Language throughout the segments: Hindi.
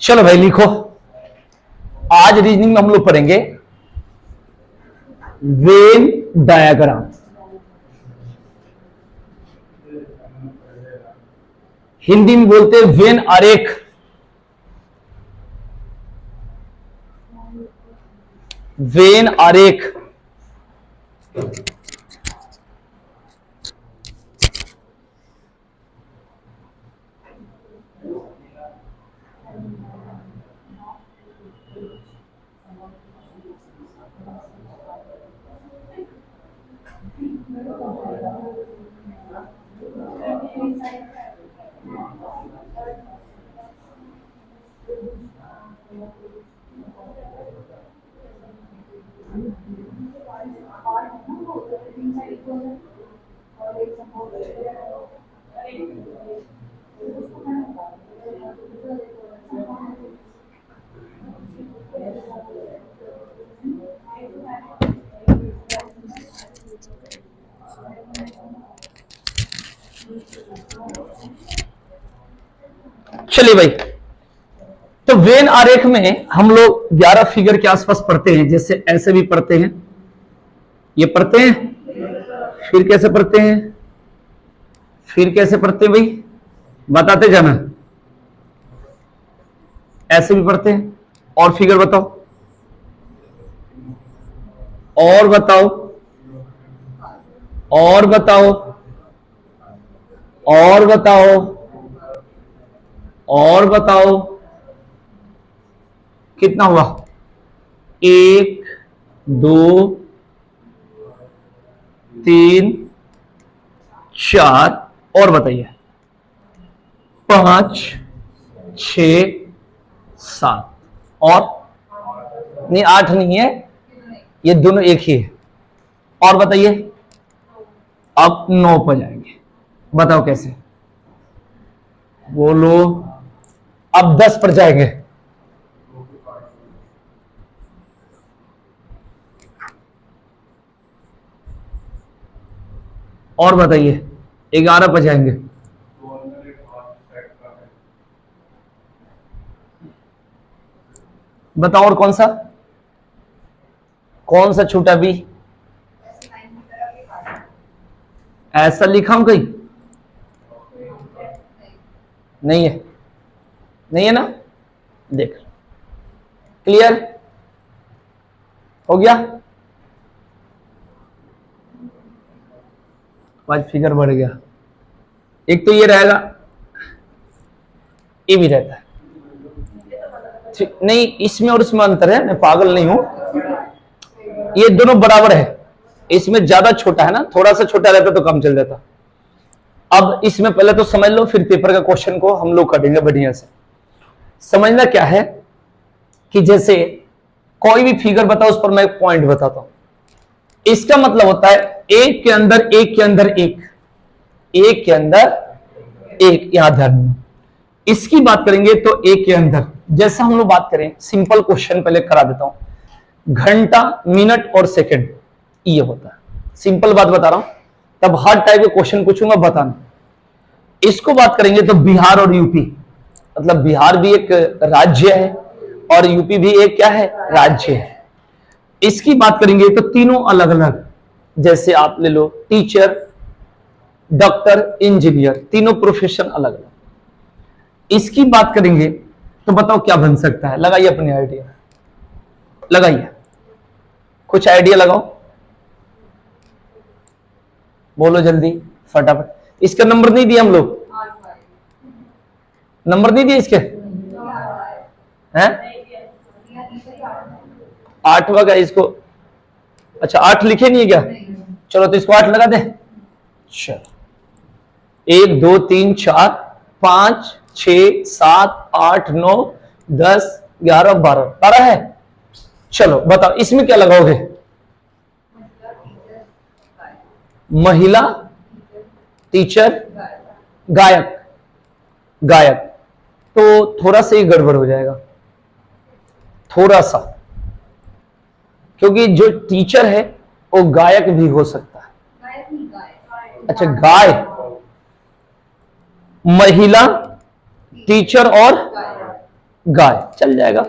चलो भाई लिखो। आज रीजनिंग में हम लोग पढ़ेंगे वेन डायग्राम। हिंदी में बोलते हैं वेन आरेख। वेन आरेख। चलिए भाई, तो वेन आरेख में हम लोग 11 फिगर के आसपास पढ़ते हैं। जैसे ऐसे भी पढ़ते हैं, ये पढ़ते हैं, फिर कैसे पढ़ते हैं, फिर कैसे पढ़ते हैं भाई, बताते जाना। ऐसे भी पढ़ते हैं। और फिगर बताओ, और बताओ, और बताओ, और बताओ, और बताओ। कितना हुआ? 1 2 3 4, और बताइए 5 6 7, और नहीं 8 नहीं है, ये दोनों एक ही है। और बताइए, अब 9 पर जाएंगे। बताओ कैसे, बोलो। अब 10 पर जाएंगे। और बताइए 11 पर जाएंगे। बताओ और कौन सा, कौन सा छोटा भी? ऐसा लिखा हूं कहीं? नहीं है, नहीं है ना? देख, क्लियर हो गया? आज फिगर बढ़ गया। एक तो ये रहेगा, ये भी रहता है। नहीं, इसमें और इसमें अंतर है, मैं पागल नहीं हूं। ये दोनों बराबर है। इसमें ज्यादा छोटा है ना, थोड़ा सा छोटा रहता तो कम चल जाता। अब इसमें पहले तो समझ लो, फिर पेपर का क्वेश्चन को हम लोग करेंगे बढ़िया से। समझना क्या है कि जैसे कोई भी फिगर बताओ, उस पर मैं एक पॉइंट बताता हूं। इसका मतलब होता है एक के अंदर एक के अंदर एक, एक के अंदर एक। याद ध्यान, इसकी बात करेंगे तो एक के अंदर, जैसा हम लोग बात करें, सिंपल क्वेश्चन पहले करा देता हूं। घंटा, मिनट और सेकंड, ये होता है। सिंपल बात बता रहा हूं, तब हर टाइप के क्वेश्चन पूछूंगा, बताना। इसको बात करेंगे तो बिहार और यूपी, मतलब बिहार भी एक राज्य है और यूपी भी एक क्या है, राज्य है। इसकी बात करेंगे तो तीनों अलग अलग, जैसे आप ले लो टीचर, डॉक्टर, इंजीनियर, तीनों प्रोफेशन अलग अलग। इसकी बात करेंगे तो बताओ क्या बन सकता है, लगाइए अपने आइडिया, लगाइए कुछ आइडिया लगाओ, बोलो जल्दी फटाफट। इसका नंबर नहीं दिया हम लोग, नंबर नहीं दिया इसके हैं? 8वां का इसको, अच्छा 8 लिखे नहीं है क्या? चलो तो इसको 8 लगा दे। चलो 1 2 3 4 5 6 7 8 9 10 11 12, 12 है। चलो बताओ इसमें क्या लगाओगे? महिला, टीचर, गायक। गायक तो थोड़ा सा ही गड़बड़ हो जाएगा, थोड़ा सा, क्योंकि जो टीचर है वो गायक भी हो सकता है। अच्छा गाय, महिला, टीचर और गाय। चल जाएगा,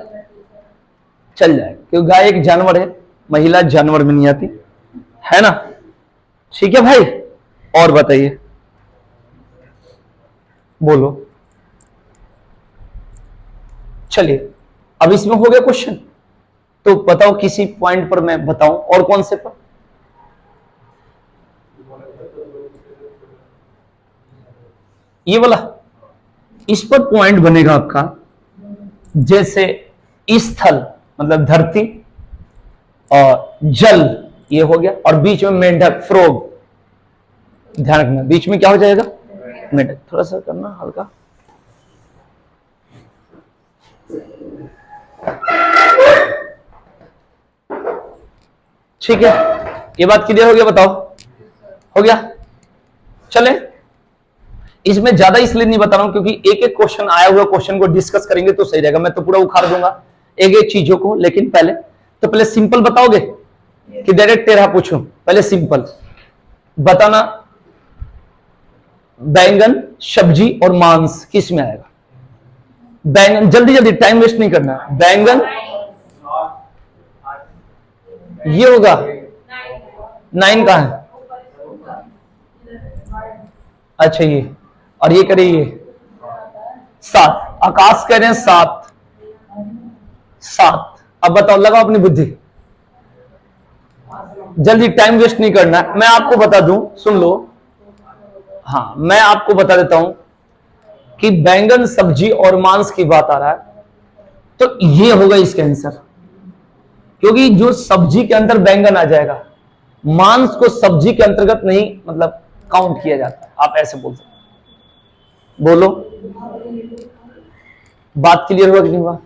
चल जाएगा, क्योंकि गाय एक जानवर है, महिला जानवर में नहीं आती है ना। ठीक है भाई, और बताइए, बोलो। चलिए, अब इसमें हो गया क्वेश्चन, तो बताओ किसी पॉइंट पर मैं बताऊं और कौन से पर? ये वाला, इस पर पॉइंट बनेगा आपका, जैसे स्थल मतलब धरती और जल, ये हो गया, और बीच में मेंढक फ्रॉग। ध्यान रखना, बीच में क्या हो जाएगा? मेंढक। थोड़ा सा करना हल्का। ठीक है, ये बात क्लियर हो गया? बताओ, हो गया? चले, इसमें ज्यादा इसलिए नहीं बता रहा हूं क्योंकि एक एक क्वेश्चन आया हुआ क्वेश्चन को डिस्कस करेंगे तो सही रहेगा। मैं तो पूरा उखाड़ दूंगा एक एक चीजों को, लेकिन पहले सिंपल बताओगे कि डायरेक्ट तेरह पूछूं? पहले सिंपल बताना, बैंगन, सब्जी और मांस किस में आएगा? बैंगन, जल्दी जल्दी, टाइम वेस्ट नहीं करना। बैंगन ये होगा, 9 कहां है? अच्छा ये, और ये करे ये 7। आकाश कह रहे हैं 7। अब बताओ, लगाओ अपनी बुद्धि, जल्दी, टाइम वेस्ट नहीं करना। मैं आपको बता दूं, सुन लो, हाँ मैं आपको बता देता हूं कि बैंगन, सब्जी और मांस की बात आ रहा है, तो ये होगा इसका आंसर, क्योंकि जो सब्जी के अंदर बैंगन आ जाएगा, मांस को सब्जी के अंतर्गत नहीं मतलब काउंट किया जाता है। आप ऐसे बोल सकते, बोलो, बात क्लियर हुआ कि नहीं हुआ?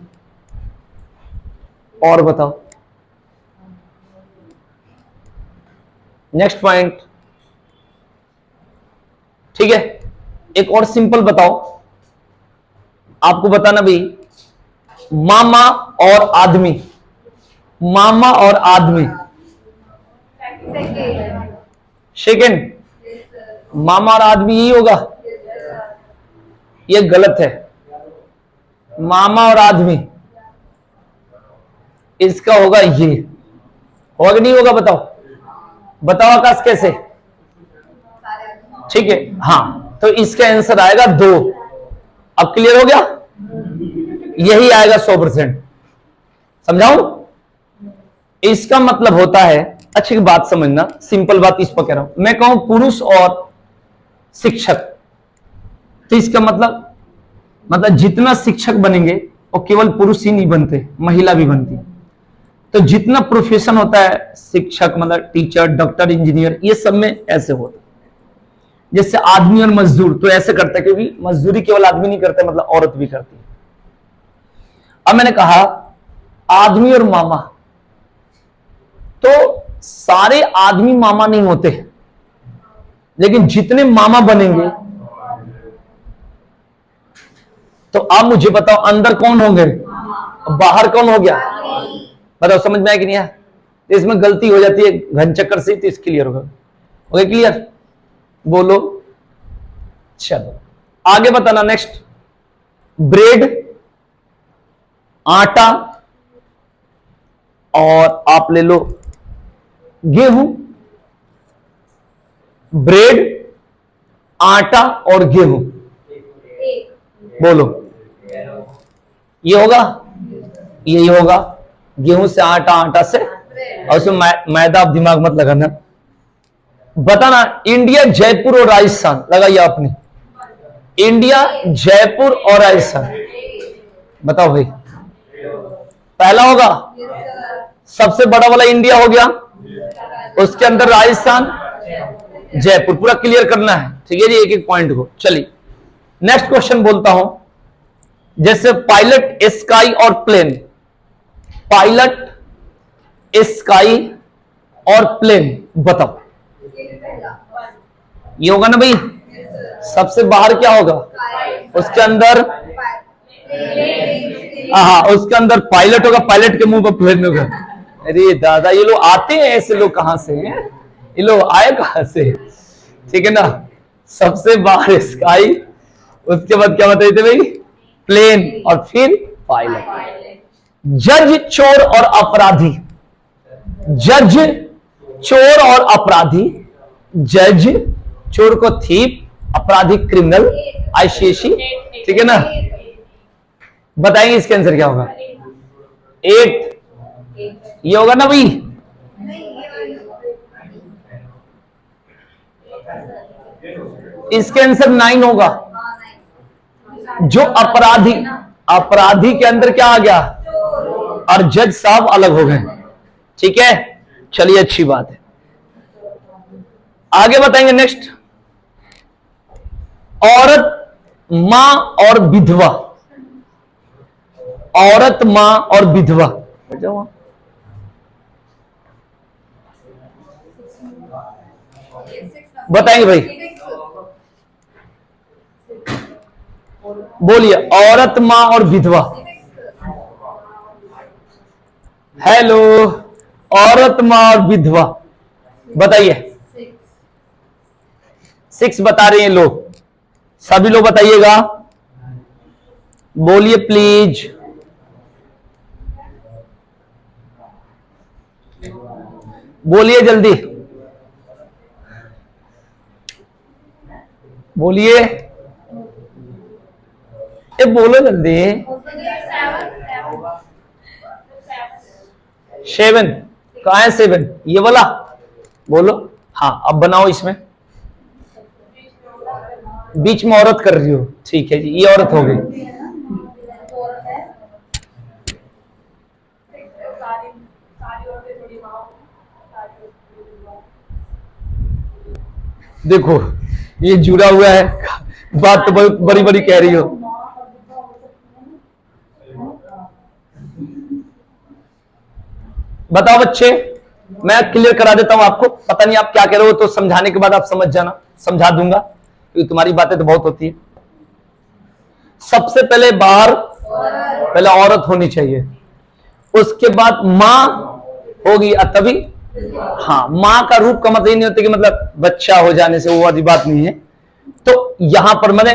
और बताओ, नेक्स्ट पॉइंट। ठीक है, एक और सिंपल बताओ, आपको बताना भाई, मामा और आदमी, मामा और आदमी, सेकेंड, मामा और आदमी यही होगा? ये गलत है, मामा और आदमी, इसका होगा ये। होगा कि नहीं होगा? बताओ, बताओ आकाश कैसे? ठीक है, हाँ, तो इसका आंसर आएगा 2। अब क्लियर हो गया? यही आएगा 100%। समझाऊं? इसका मतलब होता है, अच्छी बात समझना, सिंपल बात इस पर कह रहा हूं। मैं कहूं पुरुष और शिक्षक, तो इसका मतलब जितना शिक्षक बनेंगे वो केवल पुरुष ही नहीं बनते, महिला भी बनती। तो जितना प्रोफेशन होता है शिक्षक मतलब टीचर, डॉक्टर, इंजीनियर, ये सब में ऐसे होता है। जैसे आदमी और मजदूर तो ऐसे करते हैं, क्योंकि मजदूरी केवल आदमी नहीं करते, मतलब औरत भी करती है। अब मैंने कहा आदमी और मामा, तो सारे आदमी मामा नहीं होते, लेकिन जितने मामा बनेंगे, तो आप मुझे बताओ अंदर कौन होंगे, बाहर कौन हो गया? बताओ, समझ में आया कि नहीं आया? तो इसमें गलती हो जाती है घन चक्कर से, तो इसके क्लियर होगा। Okay, clear? बोलो, चलो आगे बताना। नेक्स्ट, ब्रेड, आटा, और आप ले लो गेहूं। ब्रेड, आटा और गेहूं, बोलो, ये होगा? यही होगा, गेहूं से आटा, आटा से, और उसमें मैदा। आप दिमाग मत लगाना। बताना, इंडिया, जयपुर और राजस्थान, लगाइए आपने, इंडिया, जयपुर और राजस्थान, बताओ भाई। पहला होगा, सबसे बड़ा वाला इंडिया हो गया, उसके अंदर राजस्थान, जयपुर। पूरा क्लियर करना है, ठीक है जी, एक एक पॉइंट को। चलिए नेक्स्ट क्वेश्चन बोलता हूं, जैसे पायलट, स्काई और प्लेन, पायलट, स्काई और प्लेन, बताओ। ये होगा ना भाई? सबसे बाहर क्या होगा? उसके अंदर, हाँ, उसके अंदर पायलट होगा, पायलट के मुंह पर प्लेन होगा। अरे दादा, ये लोग आते हैं ऐसे लोग कहां से हैं? ये लोग आए कहां से? ठीक है ना? सबसे बाहर स्काई, उसके बाद क्या बताए थे भाई? प्लेन और फिर पायलट। जज, चोर और अपराधी। जज, चोर और अपराधी। जज चोर को थीप, अपराधी क्रिमिनल, आईसीएसी, ठीक है ना? बताएंगे इसके आंसर क्या होगा? 8 ये होगा ना भाई? इसके आंसर 9 होगा। जो अपराधी, अपराधी के अंदर क्या आ गया? और जज साहब अलग हो गए, ठीक है? चलिए अच्छी बात है, आगे बताएंगे नेक्स्ट। औरत, मां और विधवा। औरत, मां और विधवा। बताएंगे भाई, बोलिए। औरत, मां और विधवा। हेलो, औरत, मां और विधवा, बताइए। 6 बता रहे हैं लोग, सभी लोग बताइएगा, बोलिए प्लीज। बोलिए जल्दी, बोलिए, ये बोलो जल्दी। 7 कहाँ है? 7 ये वाला, बोलो। हाँ अब बनाओ, इसमें बीच में औरत कर रही हो, ठीक है जी, ये औरत हो गई। देखो ये जुड़ा हुआ है, बात तो बहुत बड़ी बड़ी कह रही हो। बताओ बच्चे, मैं क्लियर करा देता हूं आपको, पता नहीं आप क्या कह रहे हो, तो समझाने के बाद आप समझ जाना, समझा दूंगा, क्योंकि तुम्हारी बातें तो बहुत होती है। सबसे पहले बाहर पहले औरत होनी चाहिए, उसके बाद मां होगी तभी। हाँ, मां का रूप का मतलब ये नहीं होता कि मतलब बच्चा हो जाने से, वो वाली बात नहीं है। तो यहां पर मैंने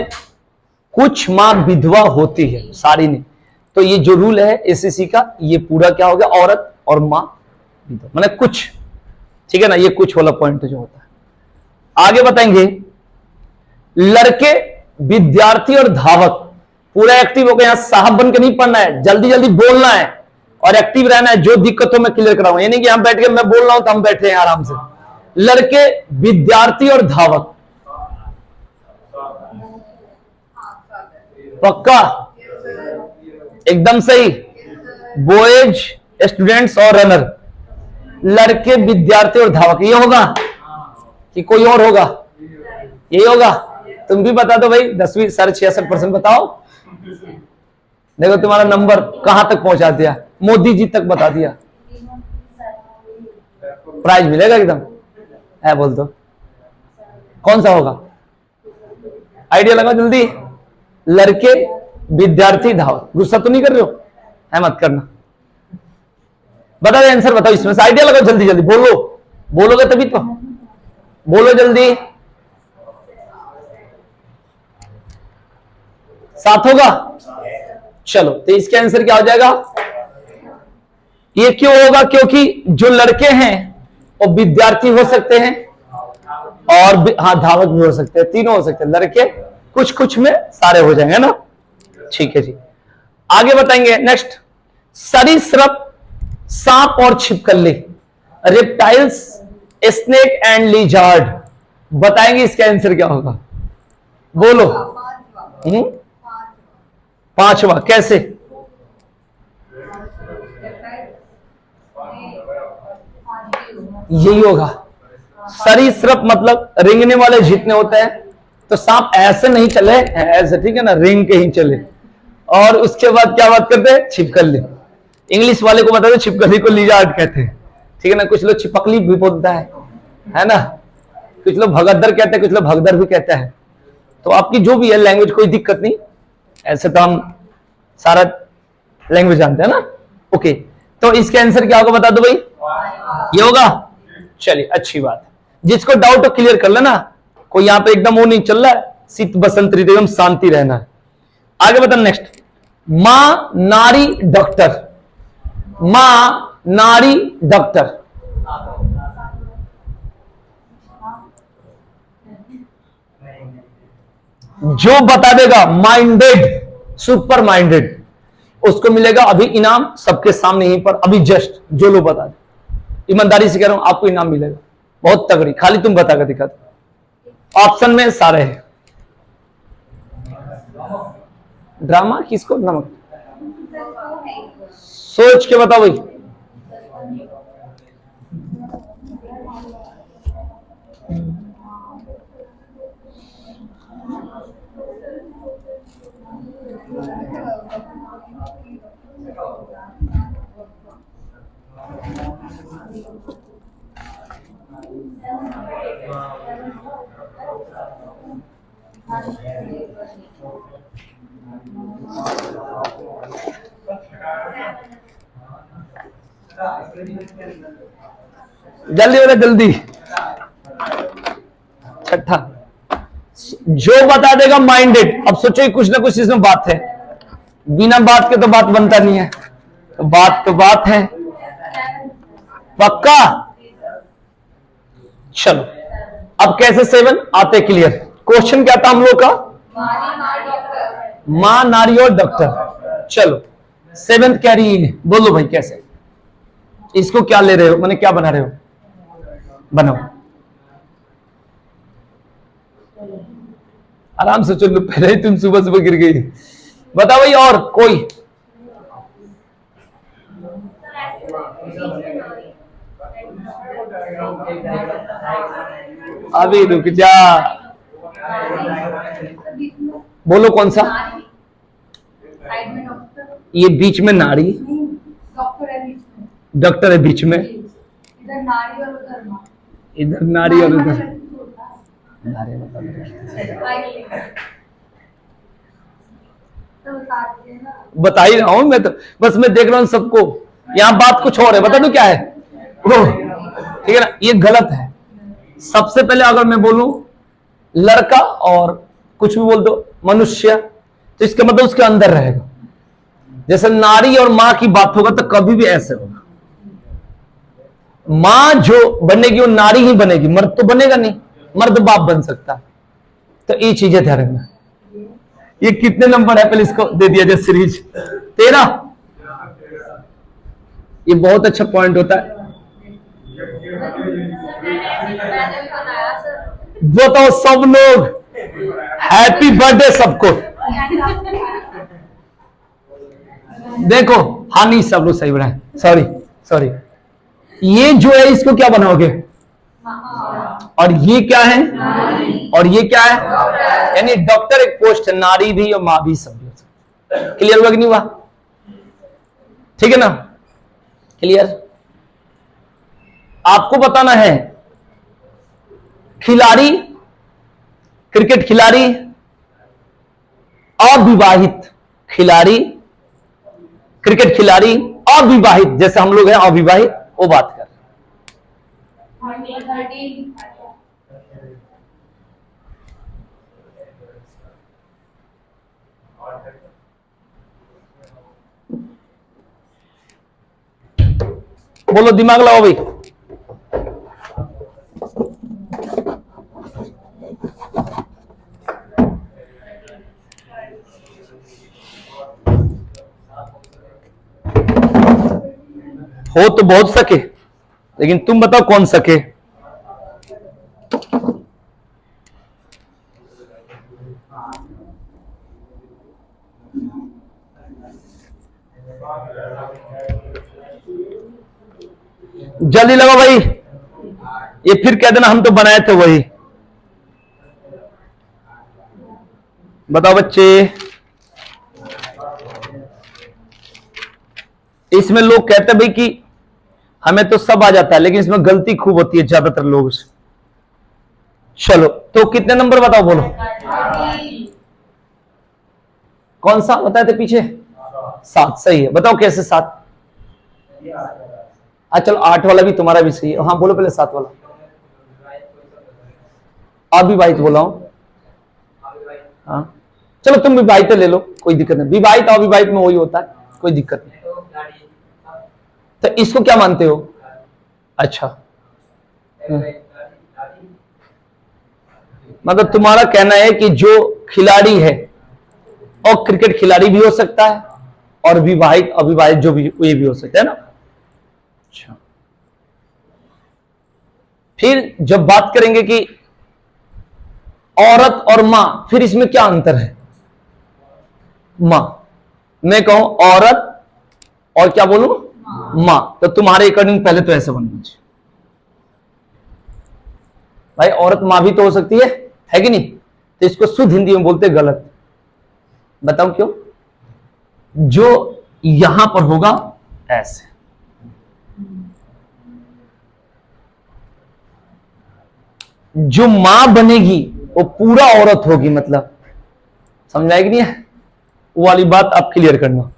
कुछ मां विधवा होती है, सारी नहीं। तो ये जो रूल है एसएससी का, ये पूरा क्या हो गया? औरत और मां विधवा, मैंने कुछ, ठीक है ना? ये कुछ वाला पॉइंट जो होता है। आगे बताएंगे, लड़के, विद्यार्थी और धावक पूरा एक्टिव हो गए। यहां साहब बन के नहीं पढ़ना है, जल्दी जल्दी बोलना है और एक्टिव रहना है। जो दिक्कत हो मैं क्लियर कराऊंगा, यानी कि हम बैठ के मैं बोल रहा हूं तो हम बैठे हैं आराम से। लड़के, विद्यार्थी और धावक, पक्का? एकदम सही। बॉयज, स्टूडेंट्स और रनर। लड़के, विद्यार्थी और धावक, ये होगा कि कोई और होगा? यही होगा। तुम भी बता दो भाई, 10वीं 66% बताओ। देखो तुम्हारा नंबर कहां तक पहुंचा दिया, मोदी जी तक बता दिया। प्राइज मिलेगा एकदम है, बोल दो कौन सा होगा? आइडिया लगाओ जल्दी। लड़के, विद्यार्थी, धावक। गुस्सा तो नहीं कर रहे हो? है मत करना, बता दे आंसर, बताओ इसमें से आइडिया लगाओ, जल्दी जल्दी बोलो, बोलोगे तभी तो, बोलो जल्दी। 7 होगा? चलो, तो इसके आंसर क्या हो जाएगा? ये क्यों होगा? क्योंकि जो लड़के हैं वो विद्यार्थी हो सकते हैं और हाँ धावक भी हो सकते हैं, तीनों हो सकते हैं। लड़के कुछ कुछ में सारे हो जाएंगे ना, ठीक है जी। आगे बताएंगे नेक्स्ट, सरीसृप, सांप और छिपकली। Reptiles, snake and lizard. बताएंगे इसका आंसर क्या होगा? बोलो। 5वां कैसे? यही होगा। सरीसृप मतलब रेंगने वाले जितने होते हैं, तो सांप ऐसे नहीं चले, ऐसे, ठीक है ना, रेंग के ही चले। और उसके बाद क्या बात करते हैं? छिपकली। इंग्लिश वाले को बता दो, छिपकली को लिजार्ड कहते हैं, ठीक है ना। कुछ लोग छिपकली भी बोलता है ना, कुछ लोग भगदड़ कहते हैं, कुछ लोग भगदड़ भी कहते हैं। तो आपकी जो भी है लैंग्वेज, कोई दिक्कत नहीं, ऐसे तो हम सारा लैंग्वेज जानते हैं ना। ओके, तो इसके आंसर क्या होगा बता दो भाई? ये होगा। चलिए अच्छी बात है, जिसको डाउट हो क्लियर कर लेना, कोई यहां पे एकदम वो नहीं चल रहा है, शीत बसंत ऋतु एकदम शांति रहना है। आगे बताना नेक्स्ट। मां नारी डॉक्टर, मां नारी डॉक्टर। जो बता देगा माइंडेड, सुपर माइंडेड, उसको मिलेगा अभी इनाम सबके सामने यहीं पर, अभी जस्ट जो लोग बता दे। ईमानदारी से कह रहा हूं, आपको इनाम मिलेगा बहुत तगड़ी, खाली तुम बता कर दिखा दो। ऑप्शन में सारे हैं। ड्रामा किसको? नमक। सोच के बताओ भाई। जल्दी बता जल्दी। छठा जो बता देगा माइंडेड। अब सोचो कुछ ना कुछ इसमें बात है, बिना बात के तो बात बनता नहीं है, तो बात है पक्का। चलो अब कैसे 7 आते क्लियर। क्वेश्चन क्या था हम लोग का? मां नारी और डॉक्टर। चलो 7th कैरी इन, बोलो भाई कैसे, इसको क्या ले रहे हो, मैंने क्या बना रहे हो? बनाओ आराम से चलो, पहले ही तुम सुबह सुबह गिर गई। बताओ भाई और कोई? अभी रुक जा, बोलो कौन सा? ये बीच में नारी, डॉक्टर है बीच में, इधर नारी और उधर मां, इधर नारी और उधर बता ही रहा हूं मैं तो, बस मैं देख रहा हूं सबको। यहां बात कुछ और है, बता दो क्या है वो, ठीक है ना? ये गलत है। सबसे पहले अगर मैं बोलूं लड़का और कुछ भी बोल दो मनुष्य, तो इसका मतलब उसके अंदर रहेगा। जैसे नारी और मां की बात होगा तो कभी भी ऐसे होगा, मां जो बनेगी वो नारी ही बनेगी, मर्द तो बनेगा नहीं, मर्द बाप बन सकता। तो ये चीजें ध्यान रखना। ये कितने नंबर है पहले इसको दे दिया जाए सीरीज 13। ये बहुत अच्छा पॉइंट होता है। बताओ सब लोग हैप्पी बर्थडे सबको। देखो हानि सब लोग सही बनाए, सॉरी ये जो है इसको क्या बनाओगे? और ये क्या है? और ये क्या है? यानी डॉक्टर एक पोस्ट है, नारी भी और मां भी सब। क्लियर हुआ कि नहीं हुआ? ठीक है ना? क्लियर? आपको बताना है खिलाड़ी, क्रिकेट खिलाड़ी, अविवाहित खिलाड़ी, क्रिकेट खिलाड़ी अविवाहित, जैसे हम लोग हैं अविवाहित, वो बात कर। बोलो दिमाग लगाओ भाई। हो तो बहुत सके, लेकिन तुम बताओ कौन सके? जल्दी लगाओ भाई, ये फिर कह देना हम तो बनाए थे वही। बताओ बच्चे। इसमें लोग कहते हैं भाई कि हमें तो सब आ जाता है, लेकिन इसमें गलती खूब होती है ज्यादातर लोगों से। चलो तो कितने नंबर बताओ, बोलो कौन सा बताए थे पीछे? 7 सही है। बताओ कैसे 7? चलो 8 वाला भी तुम्हारा भी सही है। हाँ बोलो पहले 7 वाला। अविवाहित बोला हूं। हाँ चलो तुम विवाहित ले लो, कोई दिक्कत नहीं, विवाहित अविवाहित में वही होता है, कोई दिक्कत नहीं। तो इसको क्या मानते हो? अच्छा मतलब तुम्हारा कहना है कि जो खिलाड़ी है और क्रिकेट खिलाड़ी भी हो सकता है और विवाहित अविवाहित जो भी ये भी हो सकता है ना। अच्छा फिर जब बात करेंगे कि औरत और मां, फिर इसमें क्या अंतर है? मां, मैं कहूं औरत और क्या बोलूं मां, तो तुम्हारे अकॉर्डिंग पहले तो ऐसे बनना चाहिए भाई, औरत मां भी तो हो सकती है कि नहीं? तो इसको शुद्ध हिंदी में बोलते गलत। बताओ क्यों? जो यहां पर होगा ऐसे, जो मां बनेगी वो पूरा औरत होगी, मतलब समझाएगी नहीं है? वो वाली बात आप क्लियर करना।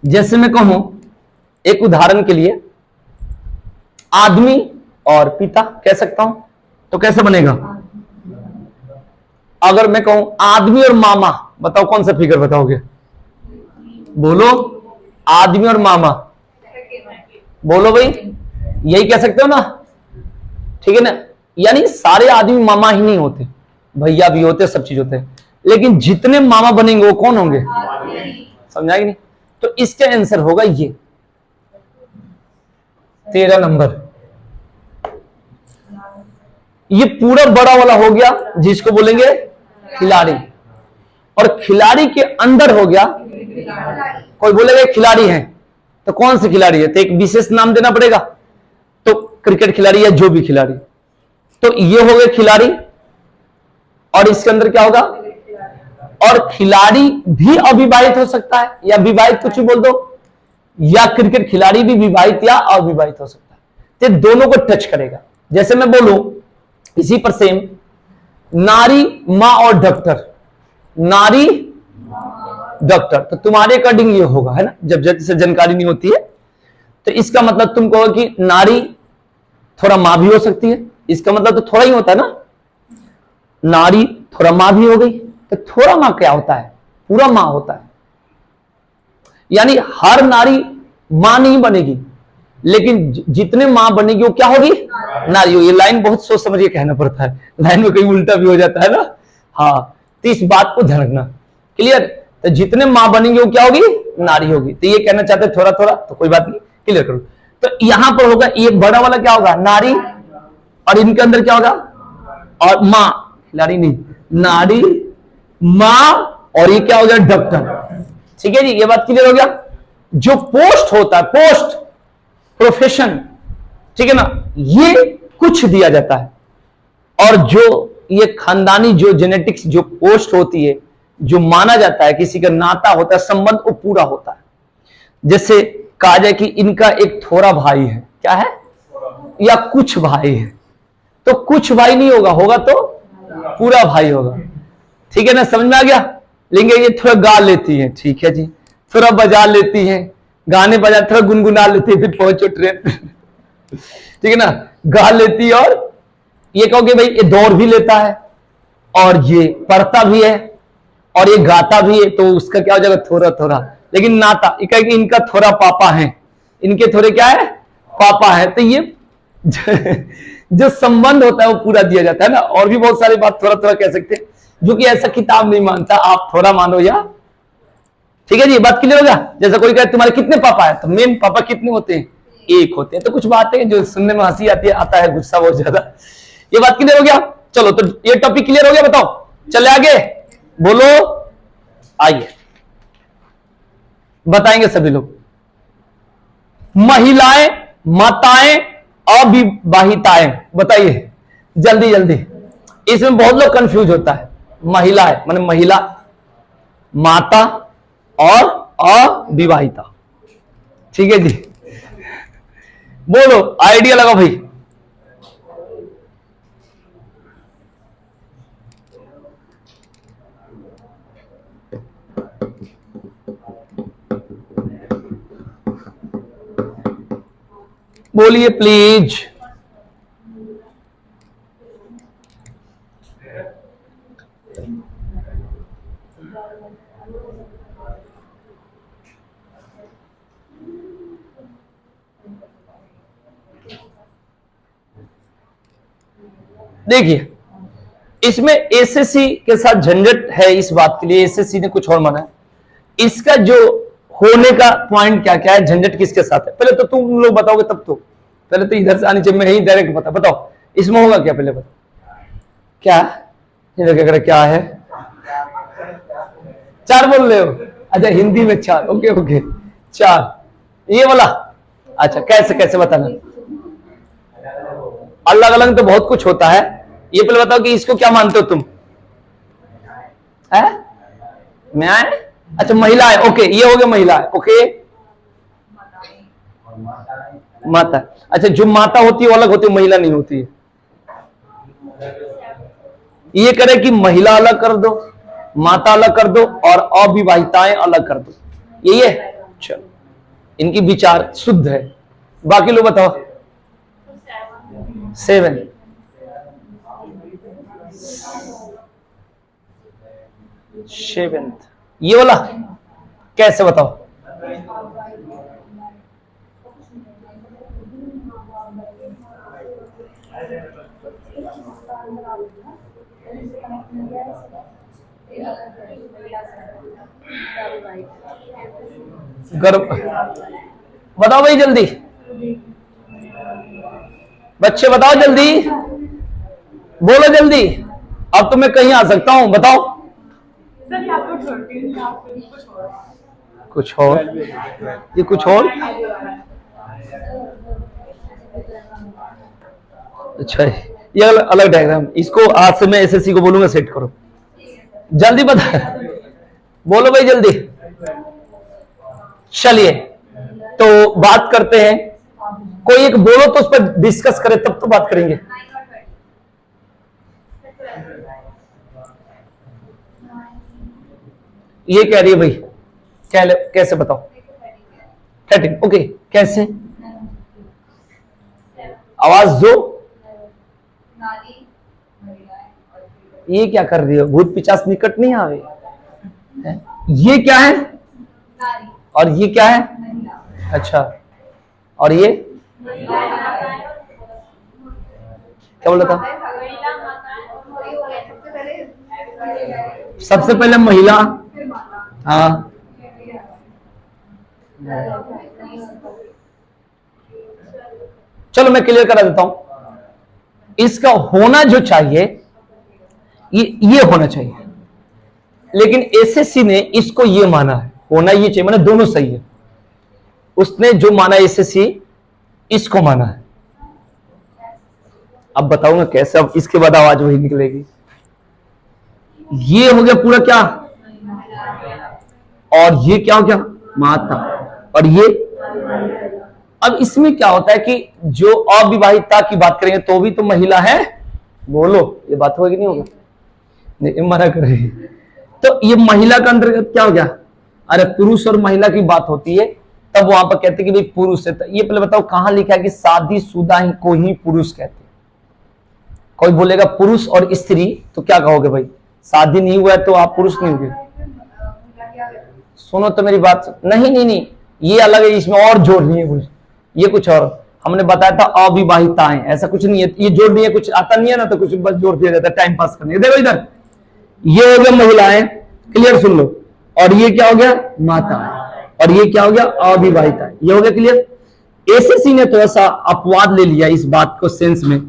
जैसे मैं कहूं एक उदाहरण के लिए, आदमी और पिता कह सकता हूं, तो कैसे बनेगा? अगर मैं कहूं आदमी और मामा, बताओ कौन सा फिगर बताओगे? बोलो, आदमी और मामा, बोलो भाई, यही कह सकते हो ना? ठीक है ना? यानी सारे आदमी मामा ही नहीं होते, भैया भी होते, सब चीज होते हैं, लेकिन जितने मामा बनेंगे वो कौन होंगे? समझाएगी नहीं? तो इसका आंसर होगा ये 13 नंबर। ये पूरा बड़ा वाला हो गया जिसको बोलेंगे खिलाड़ी, और खिलाड़ी के अंदर हो गया, कोई बोलेगा खिलाड़ी है तो कौन से खिलाड़ी है? तो एक विशेष नाम देना पड़ेगा, तो क्रिकेट खिलाड़ी या जो भी खिलाड़ी, तो ये हो गए खिलाड़ी, और इसके अंदर क्या होगा? और खिलाड़ी भी अविवाहित हो सकता है या विवाहित, कुछ भी बोल दो, या क्रिकेट खिलाड़ी भी विवाहित या अविवाहित हो सकता है, तो दोनों को टच करेगा। जैसे मैं बोलूं इसी पर सेम, नारी मां और डॉक्टर, नारी डॉक्टर, तो तुम्हारे अकॉर्डिंग ये होगा, है ना? जब जैसे जानकारी नहीं होती है तो इसका मतलब तुम कहो कि नारी थोड़ा मां भी हो सकती है, इसका मतलब तो थोड़ा ही होता है ना, नारी थोड़ा मां भी हो गई, तो थोड़ा मां क्या होता है? पूरा मां होता है। यानी हर नारी मां नहीं बनेगी, लेकिन जितने मां बनेगी वो क्या होगी? नारी होगी। ये लाइन बहुत सोच समझ के कहना पड़ता है, लाइन में कहीं उल्टा भी हो जाता है ना। हाँ, तो इस बात को ध्यान रखना, क्लियर? तो जितने मां बनेंगे वो क्या होगी? नारी होगी। तो ये कहना चाहते थोड़ा थोड़ा, तो कोई बात नहीं, क्लियर करो। तो यहां पर होगा ये बड़ा वाला क्या होगा? नारी, और इनके अंदर क्या होगा? और मां, खिलाड़ी नहीं, नारी मां, और ये क्या हो गया? डॉक्टर। ठीक है जी, ये बात क्लियर हो गया। जो पोस्ट होता है, पोस्ट प्रोफेशन, ठीक है ना, ये कुछ दिया जाता है, और जो ये खानदानी जो जेनेटिक्स जो पोस्ट होती है, जो माना जाता है किसी का नाता होता है, संबंध, वो पूरा होता है। जैसे कहा जाए कि इनका एक थोड़ा भाई है, क्या है? या कुछ भाई है, तो कुछ भाई नहीं होगा, होगा तो पूरा भाई होगा। ठीक है ना, समझ में आ गया? लेकिन ये थोड़ा गा लेती है, ठीक है जी, थोड़ा बजा लेती है, गाने बजा थोड़ा गुनगुना लेती है, फिर पहुंचो ट्रेन ठीक है ना, गा लेती है, और ये कहोगे भाई ये दौड़ भी लेता है, और ये पढ़ता भी है, और ये गाता भी है, तो उसका क्या हो जाएगा? थोड़ा थोड़ा। लेकिन नाता, ये कहेगी इनका थोड़ा पापा है, इनके थोड़े क्या है? पापा है। तो ये जो संबंध होता है वो पूरा दिया जाता है ना। और भी बहुत सारी बात थोड़ा थोड़ा कह सकते हैं, जो कि ऐसा किताब नहीं मानता, आप थोड़ा मानो या, ठीक है जी, बात क्लियर हो गया? जैसा कोई कहे तुम्हारे कितने पापा है, तो मेन पापा कितने होते हैं? एक होते हैं। तो कुछ बातें जो सुनने में हंसी आती है, आता है गुस्सा बहुत ज्यादा। ये बात क्लियर हो गया? चलो, तो ये टॉपिक क्लियर हो गया, बताओ चले आगे, बोलो, आइए बताएंगे सभी लोग। महिलाएं, माताएं, अविवाहिताएं, बताइए जल्दी जल्दी। इसमें बहुत लोग कंफ्यूज होता है। महिलाएं माने महिला, माता और अविवाहिता, ठीक है जी, बोलो आइडिया लगा भाई। बोलिए प्लीज। देखिए इसमें एसएससी के साथ झंझट है इस बात के लिए, एसएससी ने कुछ और माना है। इसका जो होने का पॉइंट क्या क्या है, झंझट किसके साथ है, पहले तो तुम लोग बताओगे तब तो, पहले तो इधर से आनी चाहिए, मैं ही डायरेक्ट बताओ इसमें होगा क्या, पहले बताओ क्या इधर क्या करे, क्या है 4 बोल रहे हो, अच्छा हिंदी में 4, ओके ओके 4 ये वाला, अच्छा कैसे कैसे बताना, अलग अलग तो बहुत कुछ होता है, ये पहले बताओ कि इसको क्या मानते हो तुम, है मैं आए, अच्छा महिला है, ओके ये हो गया महिला है, ओके माता, अच्छा जो माता होती है वो अलग होती है, महिला नहीं होती है, ये करे कि महिला अलग कर दो, माता अलग कर दो और अविवाहिताएं अलग कर दो, यही है, चलो इनकी विचार शुद्ध है, बाकी लोग बताओ 7 ये वाला कैसे बताओ, गर्भ, बताओ भाई जल्दी, बच्चे बताओ जल्दी, बोलो जल्दी, अब तो मैं कहीं आ सकता हूं, बताओ कुछ और, ये कुछ और, अच्छा ये अलग डायग्राम, इसको आज से मैं एसएससी को बोलूंगा सेट करो, जल्दी बता, बोलो भाई जल्दी, चलिए तो बात करते हैं, कोई एक बोलो तो उस पर डिस्कस करें तब तो बात करेंगे, ये कह रही है भाई कैसे बताओ, 13 ओके कैसे, आवाज दो, ये क्या कर रही हो, भूत पिचास निकट नहीं आवे, ये क्या है और ये क्या है, अच्छा और ये क्या बोला था, सबसे पहले महिला, हाँ चलो मैं क्लियर करा देता हूं, इसका होना जो चाहिए ये होना चाहिए, लेकिन एसएससी ने इसको ये माना है, होना ये चाहिए माना दोनों सही है, उसने जो माना एसएससी इसको माना है, अब बताऊंगा कैसे, अब इसके बाद आवाज वही निकलेगी, ये हो गया पूरा क्या, और ये क्या हो गया माता, और ये, अब इसमें क्या होता है कि जो अविवाहिता की बात करेंगे तो भी तो महिला है, बोलो ये बात होगी नहीं होगा, नहीं मना करेगी, तो ये महिला का अंतर्गत क्या हो गया, अरे पुरुष और महिला की बात होती है तब वहां पर कहते हैं कि भाई पुरुष है, तो ये पहले बताओ कहां लिखा है कि शादीशुदा ही को ही पुरुष कहते हैं, कोई बोलेगा पुरुष और स्त्री तो क्या कहोगे भाई, शादी नहीं हुआ है तो आप पुरुष नहीं होंगे, सुनो तो मेरी बात, नहीं नहीं नहीं ये अलग है, इसमें और जोड़ नहीं है कुछ, ये कुछ और, हमने बताया था अविवाहिताएं, ऐसा कुछ नहीं है, ये जोड़ नहीं है, कुछ आता नहीं है ना तो कुछ बस जोड़ दिया जाता है टाइम पास करने, देखो इधर ये हो गया महिलाएं, क्लियर सुन लो, और ये क्या हो गया माता, और ये क्या हो गया अविवाहिता, ये हो गया क्लियर। एसएससी ने थोड़ा सा अपवाद ले लिया इस बात को सेंस में,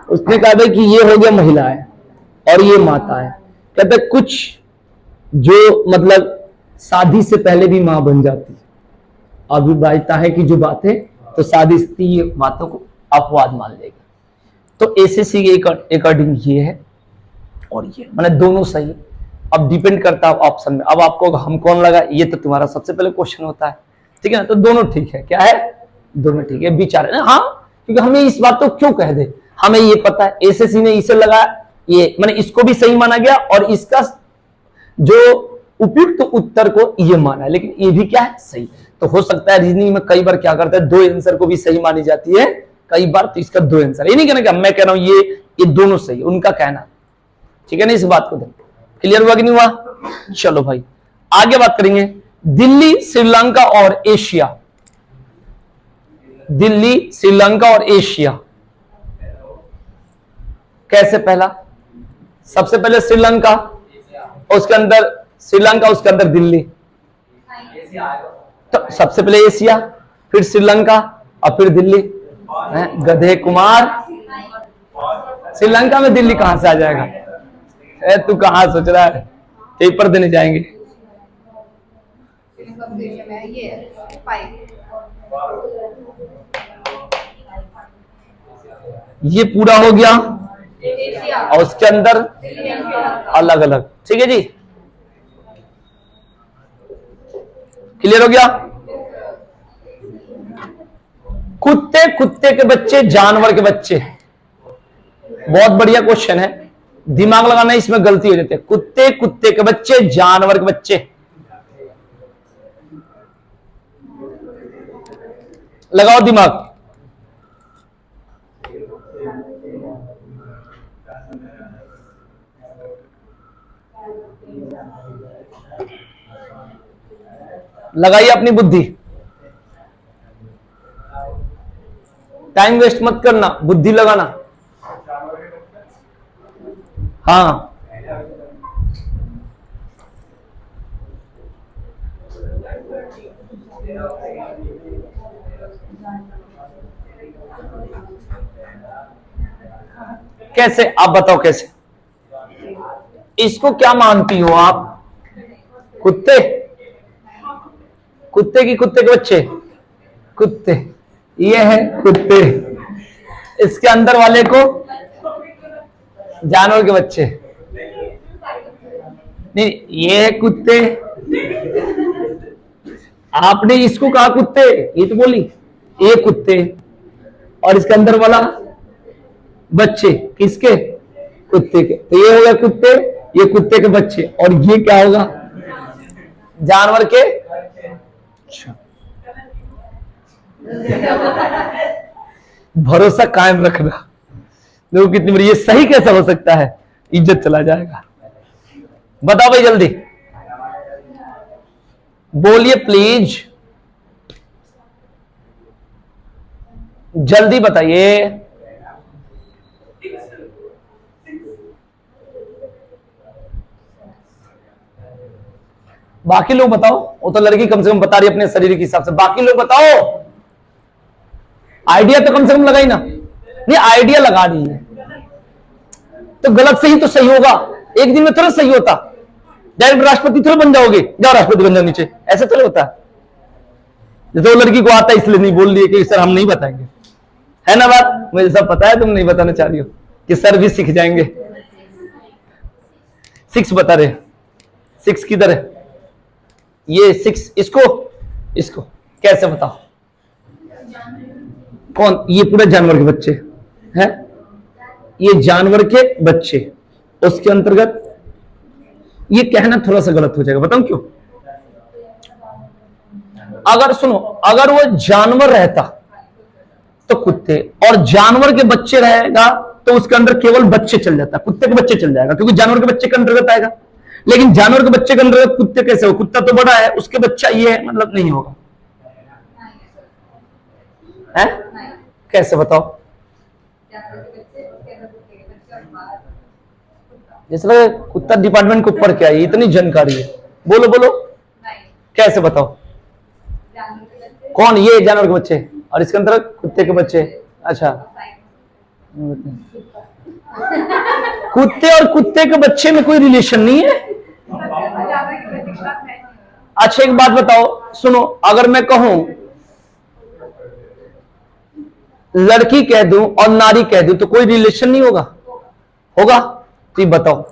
उसने कहा था कि ये हो गया महिला है और ये माता है, कहते कुछ जो मतलब शादी से पहले भी मां बन जाती, अविवाहिता है की जो बात है तो शादी से ये बातों को अपवाद मान लेगा, तो एसएससी के अकॉर्डिंग ये है और ये मतलब दोनों सही, अब डिपेंड करता है ऑप्शन में, अब आपको हम कौन लगा ये तो तुम्हारा सबसे पहले क्वेश्चन होता है, ठीक है ना, तो दोनों ठीक है, क्या है दोनों ठीक है, विचार है ना, हाँ क्योंकि हमें इस बात को क्यों कह दे, हमें ये पता है एसएससी ने इसे लगा, ये मैंने इसको भी सही माना गया और इसका जो उपयुक्त तो उत्तर को ये माना है, लेकिन ये भी क्या है सही, तो हो सकता है रीजनिंग में कई बार क्या करता है 2 आंसर को भी सही मानी जाती है, कई बार तो इसका 2 आंसर, ये नहीं कहना क्या मैं कह रहा हूं ये दोनों सही, उनका कहना, ठीक है ना, इस बात को क्लियर हुआ कि नहीं हुआ। चलो भाई आगे बात करेंगे। दिल्ली, श्रीलंका और एशिया। दिल्ली, श्रीलंका और एशिया कैसे? पहला सबसे पहले श्रीलंका, उसके अंदर श्रीलंका, उसके अंदर दिल्ली। तो सबसे पहले एशिया, फिर श्रीलंका और फिर दिल्ली। गधे कुमार, श्रीलंका में दिल्ली कहां से आ जाएगा? तू कहां सोच रहा है? पेपर देने जाएंगे। ये पूरा हो गया और उसके अंदर अलग अलग। ठीक है जी, क्लियर हो गया? कुत्ते, कुत्ते के बच्चे, जानवर के बच्चे। बहुत बढ़िया क्वेश्चन है, दिमाग लगाना, इसमें गलती हो जाती है। कुत्ते, कुत्ते के बच्चे, जानवर के बच्चे। लगाओ दिमाग। लगाइए अपनी बुद्धि, टाइम वेस्ट मत करना, बुद्धि लगाना। हाँ, कैसे? आप बताओ कैसे? इसको क्या मानती हो आप? कुत्ते, कुत्ते की, कुत्ते के बच्चे, कुत्ते, ये है कुत्ते। इसके अंदर वाले को जानवर के बच्चे। नहीं, ये है कुत्ते। आपने इसको कहा कुत्ते, ये तो बोली ये कुत्ते, और इसके अंदर वाला बच्चे किसके? कुत्ते के। तो ये हो गया कुत्ते, ये कुत्ते के बच्चे, और ये क्या होगा? जानवर के। भरोसा कायम रखना। देखो कितनी बड़ी, ये सही कैसा हो सकता है? इज्जत चला जाएगा। बताओ भाई जल्दी बोलिए प्लीज, जल्दी बताइए। बाकी लोग बताओ, वो तो लड़की कम से कम बता रही है अपने शरीर के हिसाब से। बाकी लोग बताओ, आइडिया तो कम से कम लगाई ना। नहीं, आइडिया लगा रही है तो गलत से ही तो सही होगा। एक दिन में थोड़ा सही होता, डायरेक्ट राष्ट्रपति थोड़ा बन जाओगे, जाओ राष्ट्रपति बन जाओ नीचे, ऐसे थोड़ा होता है। जैसे वो लड़की को आता है इसलिए नहीं बोल रही है कि सर हम नहीं बताएंगे, है ना बात? मुझे सब पता है, तुम नहीं बताना चाह रही हो कि सर भी सीख जाएंगे। 6 बता रहे, 6 किधर है? ये 6, इसको कैसे बताओ? कौन? ये पूरा जानवर के बच्चे हैं, ये जानवर के बच्चे। उसके अंतर्गत ये कहना थोड़ा सा गलत हो जाएगा, बताऊं क्यों? अगर सुनो, अगर वो जानवर रहता तो कुत्ते, और जानवर के बच्चे रहेगा तो उसके अंदर केवल बच्चे चल जाता, कुत्ते के बच्चे चल जाएगा, क्योंकि जानवर के बच्चे के अंतर्गत आएगा। लेकिन जानवर के बच्चे के अंदर कुत्ते कैसे हो? कुत्ता तो बड़ा है, उसके बच्चा ये है, मतलब नहीं होगा। है? कैसे बताओ? जैसे लगे कुत्ता डिपार्टमेंट को ऊपर क्या है, इतनी जानकारी है। बोलो बोलो, कैसे बताओ? कौन? ये जानवर के बच्चे, और इसके अंदर कुत्ते के बच्चे। अच्छा, कुत्ते और कुत्ते के बच्चे में कोई रिलेशन नहीं है। अच्छा एक बात बताओ, सुनो, अगर मैं कहूं लड़की कह दूं और नारी कह दूं तो कोई रिलेशन नहीं होगा? होगा? तो बताओ,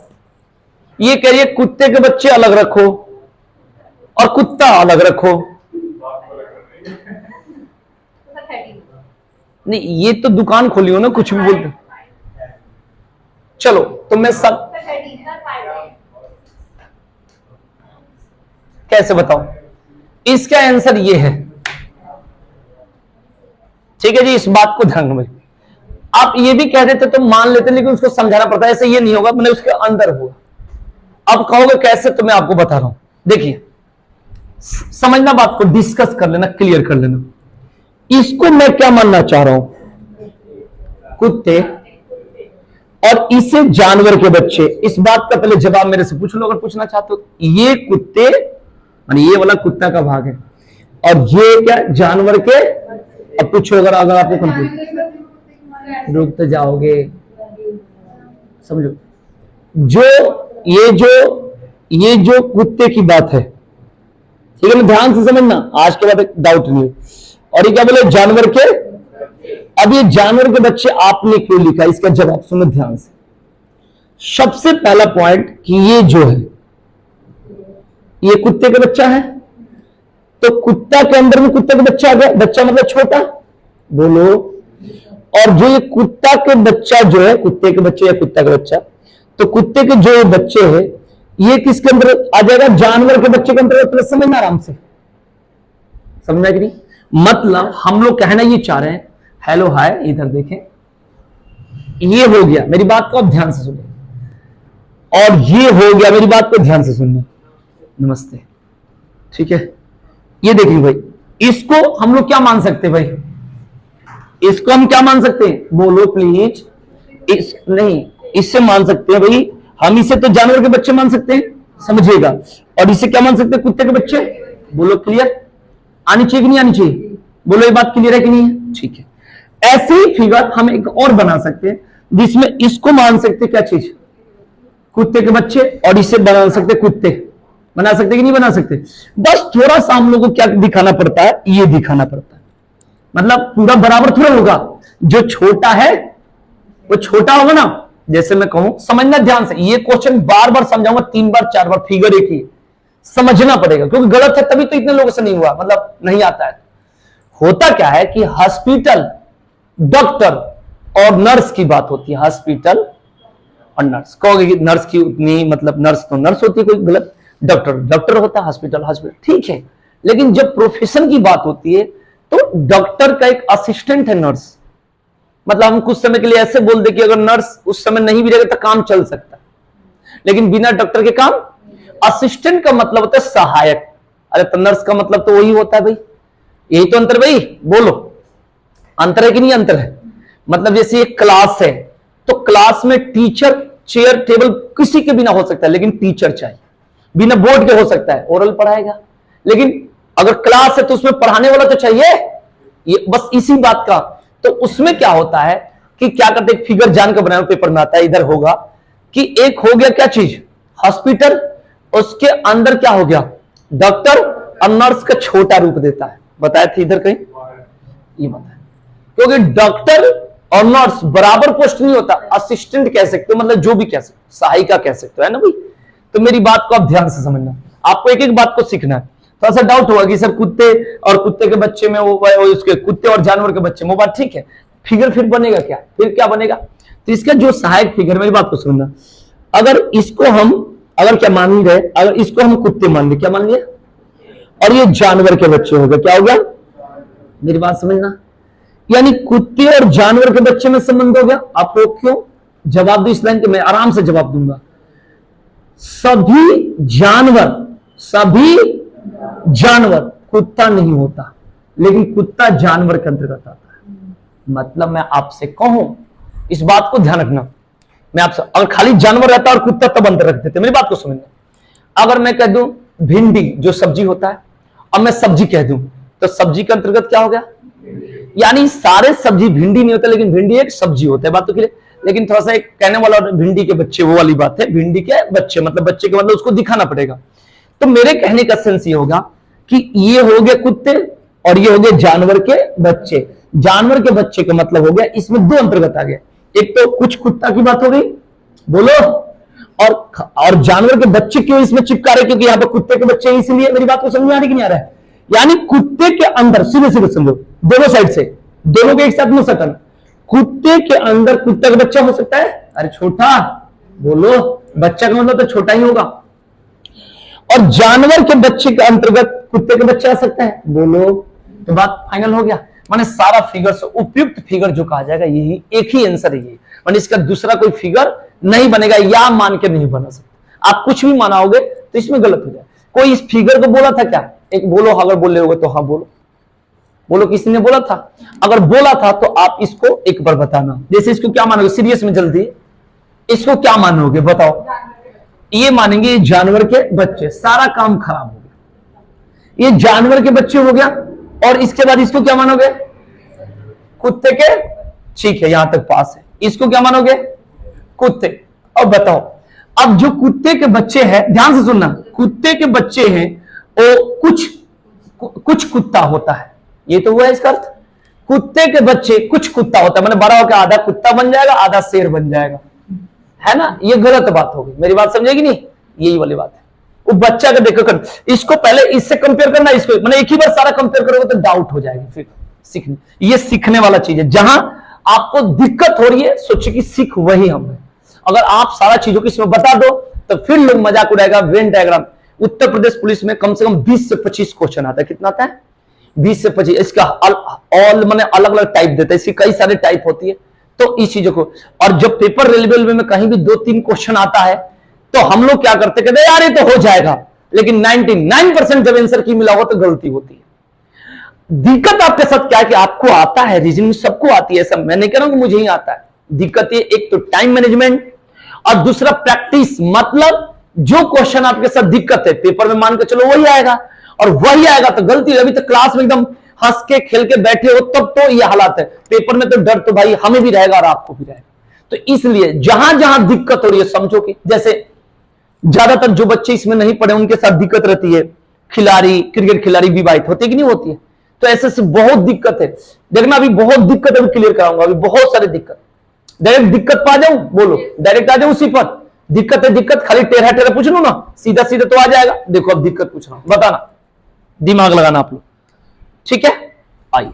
ये कह रही है कुत्ते के बच्चे अलग रखो और कुत्ता अलग रखो। नहीं, ये तो दुकान खोली हो ना, कुछ भी बोलते। चलो तो मैं सब कैसे बताऊं? इसका आंसर ये है। ठीक है जी, इस बात को ध्यान में। आप ये भी कह देते तो मान लेते, लेकिन उसको समझाना पड़ता है, ऐसे ये नहीं होगा, मैंने उसके अंदर हुआ। अब कहोगे कैसे, तो मैं आपको बता रहा हूं। देखिए, समझना बात को, डिस्कस कर लेना, क्लियर कर लेना। इसको मैं क्या मानना चाह रहा हूं, कुत्ते, और इसे जानवर के बच्चे। इस बात का पहले जवाब मेरे से पूछ लो अगर पूछना चाहते हो। ये कुत्ते, ये वाला कुत्ता का भाग है, और ये क्या, जानवर के। अब पूछो अगर आपको कंफ्यूज, रुकते जाओगे, समझो। ये जो कुत्ते की बात है, ठीक है ना, ध्यान से समझना, आज के बाद डाउट नहीं। और ये क्या बोले, जानवर के। अब ये जानवर के बच्चे आपने क्यों लिखा, इसका जवाब सुनो ध्यान से। सबसे पहला पॉइंट कि ये जो है, ये कुत्ते का बच्चा है, तो कुत्ता के अंदर में कुत्ते का बच्चा आ गया। बच्चा मतलब छोटा, बोलो। और जो ये कुत्ता के बच्चा जो है, कुत्ते के बच्चे या कुत्ता का बच्चा, तो कुत्ते के जो बच्चे हैं, ये किसके अंदर आ जाएगा, जानवर के बच्चे के अंदर। समझना आराम से, समझना कि नहीं। मतलब हम लोग कहना ये चाह रहे हैं, हेलो हाय, इधर देखें, ये हो गया, मेरी बात को अब ध्यान से सुनिए, और ये हो गया, मेरी बात को ध्यान से सुनिए, नमस्ते, ठीक है। ये देखिए भाई, इसको हम लोग क्या मान सकते हैं भाई, इसको हम क्या मान सकते हैं, बोलो प्लीज। नहीं, इससे मान सकते हैं भाई, हम इसे तो जानवर के बच्चे मान सकते हैं, समझिएगा। और इसे क्या मान सकते हैं, कुत्ते के बच्चे। बोलो क्लियर, आनी चाहिए कि नहीं आनी चाहिए, बोलो ये बात क्लियर है कि नहीं है, ठीक है। ऐसे ही फिगर हम एक और बना सकते हैं, जिसमें इसको मान सकते हैं क्या चीज, कुत्ते के बच्चे, और इसे बना सकते कुत्ते। बना सकते कि नहीं बना सकते। बस थोड़ा सा हम लोगों को क्या दिखाना पड़ता है, ये दिखाना पड़ता है। मतलब पूरा बराबर थोड़ा होगा, जो छोटा है वो छोटा होगा ना। जैसे मैं कहूं, समझना ध्यान से, ये क्वेश्चन बार बार समझाऊंगा, 3 बार 4 बार, फिगर एक ही, समझना पड़ेगा, क्योंकि गलत है तभी तो इतने लोगों से नहीं हुआ, मतलब नहीं आता है। होता क्या है कि हॉस्पिटल, डॉक्टर और नर्स की बात होती है, हॉस्पिटल और नर्स। कहोगे कि नर्स की उतनी, मतलब नर्स तो नर्स होती है, कोई गलत, डॉक्टर डॉक्टर होता है, हॉस्पिटल हॉस्पिटल, ठीक है। लेकिन जब प्रोफेशन की बात होती है, तो डॉक्टर का एक असिस्टेंट है नर्स। मतलब हम कुछ समय के लिए ऐसे बोल दे कि अगर नर्स उस समय नहीं भी रहेगा तो काम चल सकता है, लेकिन बिना डॉक्टर के काम। असिस्टेंट का मतलब होता है सहायक। अरे तो नर्स का मतलब तो वही होता है भाई, यही तो अंतर भाई, बोलो अंतर है कि नहीं अंतर है। मतलब जैसे एक क्लास है, तो क्लास में टीचर, चेयर टेबल किसी के बिना हो सकता है, लेकिन टीचर चाहिए। बिना बोर्ड के हो सकता है, ओरल पढ़ाएगा, लेकिन अगर क्लास है तो उसमें पढ़ाने वाला तो चाहिए। ये बस इसी बात का, तो उसमें क्या होता है कि क्या करते हैं, फिगर जान कर बनाया, पेपर में आता है, इधर होगा कि एक हो गया क्या चीज, हॉस्पिटल, उसके अंदर क्या हो गया, डॉक्टर, और नर्स का छोटा रूप देता है। बताया था इधर कहीं, ये बताया, क्योंकि डॉक्टर और नर्स बराबर पोस्ट नहीं होता। असिस्टेंट कह सकते हो, मतलब जो भी कह सकते हो, सहायिका कह सकते हो, है ना भाई। तो मेरी बात को आप ध्यान से समझना, आपको एक एक बात को सीखना है। थोड़ा सा डाउट होगा कि सर कुत्ते और कुत्ते के बच्चे में वो उसके कुत्ते और जानवर के बच्चे में, वो बात ठीक है। फिगर फिर बनेगा क्या, फिर क्या बनेगा, तो इसका जो सहायक फिगर, मेरी बात को सुनना, अगर इसको हम, अगर क्या मान गए, अगर इसको हम कुत्ते मान लिया, क्या मान लिया, और ये जानवर के बच्चे हो गए, क्या हो गया, मेरी बात समझना। यानी कुत्ते और जानवर के बच्चे में संबंध हो गया। आपको क्यों, जवाब दो इस लाइन के, मैं आराम से जवाब दूंगा। सभी जानवर कुत्ता नहीं होता, लेकिन कुत्ता जानवर के अंतर्गत आता है। मतलब मैं आपसे कहूं, इस बात को ध्यान रखना, मैं आपसे, अगर खाली जानवर रहता और कुत्ता तब अंतर रख देते, मेरी बात को समझना। अगर मैं कह दूं भिंडी जो सब्जी होता है, अब मैं सब्जी कह दूं, तो सब्जी के अंतर्गत क्या हो गया, यानी सारे सब्जी भिंडी नहीं होता, लेकिन भिंडी एक सब्जी होता है, बात तो क्लियर। लेकिन थोड़ा सा एक कहने वाला, भिंडी के बच्चे, वो वाली बात है, भिंडी के बच्चे, मतलब बच्चे के मतलब उसको दिखाना पड़ेगा। तो मेरे कहने का सेंस ये होगा कि ये हो गए कुत्ते और ये हो गए जानवर के बच्चे। जानवर के बच्चे का मतलब हो गया, इसमें 2 अंतर्गत आ गया, एक तो कुछ कुत्ता की बात हो गई, बोलो, और जानवर के बच्चे क्यों इसमें चिपका रहे, क्योंकि यहां पर कुत्ते के बच्चे, इसलिए। मेरी बात को समझ में आ रही कि नहीं आ रहा है। यानी कुत्ते के अंदर, सीधे सीधे समझो, दोनों साइड से, दोनों के एक साथ में सकन, कुत्ते के अंदर कुत्ता का बच्चा हो सकता है। अरे छोटा, बोलो, बच्चा का मतलब तो छोटा ही होगा। और जानवर के बच्चे के अंतर्गत कुत्ते का बच्चा आ सकता है, बोलो, तो बात फाइनल हो गया। माने सारा फिगर से उपयुक्त फिगर जो कहा जाएगा, यही एक ही आंसर है ये, माने इसका दूसरा कोई फिगर नहीं बनेगा, या मान के नहीं बना सकता। आप कुछ भी मानाओगे तो इसमें गलत हो जाए। कोई इस फिगर को बोला था क्या? एक बोलो, अगर बोले होगे तो हाँ बोलो, बोलो किसी ने बोला था? अगर बोला था तो आप इसको एक बार बताना। जैसे इसको क्या मानोगे, सीरियस में जल्दी, इसको क्या मानोगे बताओ? ये मानेंगे ये जानवर के बच्चे, सारा काम खराब हो गया। ये जानवर के बच्चे हो गया, और इसके बाद इसको क्या मानोगे? कुत्ते के, ठीक है यहां तक पास है। इसको क्या मानोगे? कुत्ते। अब बताओ, अब जो कुत्ते के बच्चे हैं, ध्यान से सुनना, कुत्ते के बच्चे हैं वो कुछ कुत्ता होता है, ये तो हुआ इसका अर्थ। कुत्ते के बच्चे कुछ कुत्ता होता है, मैंने बड़ा होकर आधा कुत्ता बन जाएगा आधा शेर बन जाएगा, है ना? ये गलत बात होगी, मेरी बात समझेगी नहीं? यही वाली बात है। वो बच्चा का देखो कर, इसको पहले इससे कंपेयर करना, इसको मैंने एक ही बार सारा कंपेयर करोगे तो डाउट हो जाएगी। फिर सीखने, ये सीखने वाला चीज है। जहां आपको दिक्कत हो रही है सोचिए कि सीख वही हम है। अगर आप सारा चीजों को इसमें बता दो तो फिर लोग मजाक उड़ाएगा। Venn diagram, Uttar Pradesh police में कम से कम 20 से 25 क्वेश्चन आता है। कितना आता है? 20 से 25। इसका ऑल मैंने अलग अलग टाइप देता है, इसकी कई सारे टाइप होती है। तो इस चीजों को, और जब पेपर रेलवे में कहीं भी 2-3 क्वेश्चन आता है तो हम लोग क्या करते, कहते यार ये तो हो जाएगा, लेकिन 99% जब आंसर की मिला हो तो गलती होती है। दिक्कत आपके साथ क्या है कि आपको आता है, रीजनिंग सबको आती है, सब मैं नहीं कह रहा हूं कि मुझे ही आता है। दिक्कत ये, एक तो टाइम मैनेजमेंट और दूसरा प्रैक्टिस। मतलब जो क्वेश्चन आपके साथ दिक्कत है पेपर में मान के चलो वही आएगा, और वही आएगा तो गलती। अभी तो क्लास में एकदम हंस के खेल के बैठे हो तब तो ये हालात है, पेपर में तो डर तो भाई हमें भी रहेगा और आपको भी रहेगा। तो इसलिए जहां जहां दिक्कत हो रही है समझो कि, जैसे ज्यादातर जो बच्चे इसमें नहीं पढ़े उनके साथ दिक्कत रहती है, खिलाड़ी, क्रिकेट खिलाड़ी विवाहित होती है कि नहीं होती है? तो ऐसे से बहुत दिक्कत है। देखना अभी बहुत दिक्कत अभी क्लियर कराऊंगा, अभी बहुत सारी दिक्कत। डायरेक्ट दिक्कत पा जाऊं, बोलो डायरेक्ट आ जाऊं उसी पर। दिक्कत है दिक्कत, खाली टेढ़ा टेढ़ा पूछ लू ना, सीधा सीधा तो आ जाएगा। देखो अब दिक्कत पूछ रहा हूं, बताना, दिमाग लगाना आप लोग, ठीक है? आइए,